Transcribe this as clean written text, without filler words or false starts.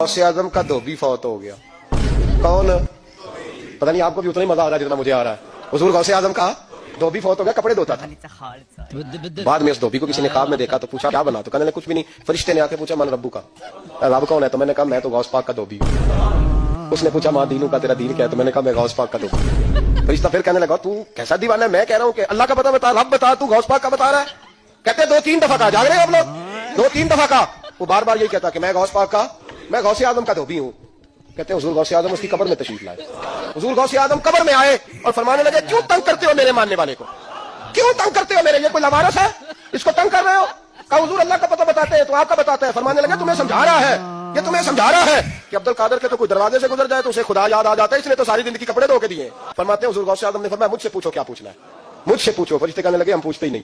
غوث اعظم کا دھوبی فوت ہو گیا. کون؟ پتہ نہیں آپ کو بھی اتنا ہی مزہ آ رہا ہے جتنا مجھے آ رہا ہے. حضور غوث اعظم کا دھوبی فوت ہو گیا, کپڑے دھوتا تھا. بعد میں اس دھوبی کو کسی نے خواب میں دیکھا تو پوچھا کیا بنا, تو کہنے لگا کچھ بھی نہیں. فرشتے نے آ کے پوچھا من ربو کا, رب کون ہے؟ تو میں نے کہا میں تو غوث پاک کا دھوبی ہوں. اس نے پوچھا ماں دینوں کا, تیرا دین کیا ہے؟ تو میں نے کہا میں غوث پاک کا دھوبی ہوں. فرشتہ پھر کہنے لگا تو کیسا دیوانہ ہے, میں کہہ رہا ہوں کہ اللہ کا پتہ بتا, رب بتا, تو غوث پاک کا بتا رہا ہے. کہتے 2-3 دفعہ کا, جاگ رہے ہیں آپ لوگ, 2-3 دفعہ کا. وہ بار بار یہی کہتا کہ میں غوث پاک کا, میں غوث اعظم کا دھوبی ہوں. کہتے ہیں حضور غوث اعظم اس کی قبر میں تشریف لائے. حضور غوث اعظم قبر میں آئے اور فرمانے لگے کیوں تنگ کرتے ہو میرے ماننے والے کو, کیوں تنگ کرتے ہو میرے, یہ کوئی لوارث ہے اس کو تنگ کر رہے ہو؟ کہا حضور اللہ کا پتہ بتاتے ہیں, تو آپ کا بتاتے ہیں. فرمانے لگے تمہیں سمجھا رہا ہے, یہ تمہیں سمجھا رہا ہے کہ عبد القادر کے تو کوئی دروازے سے گزر جائے تو اسے خدا یاد آ جاتا ہے, اس نے تو ساری زندگی کپڑے دھو کے دیے. فرماتے ہیں حضور غوث اعظم نے فرمایا مجھ سے پوچھو کیا پوچھنا ہے, مجھ سے پوچھو. فرشتے کہنے لگے ہم پوچھتے ہی نہیں.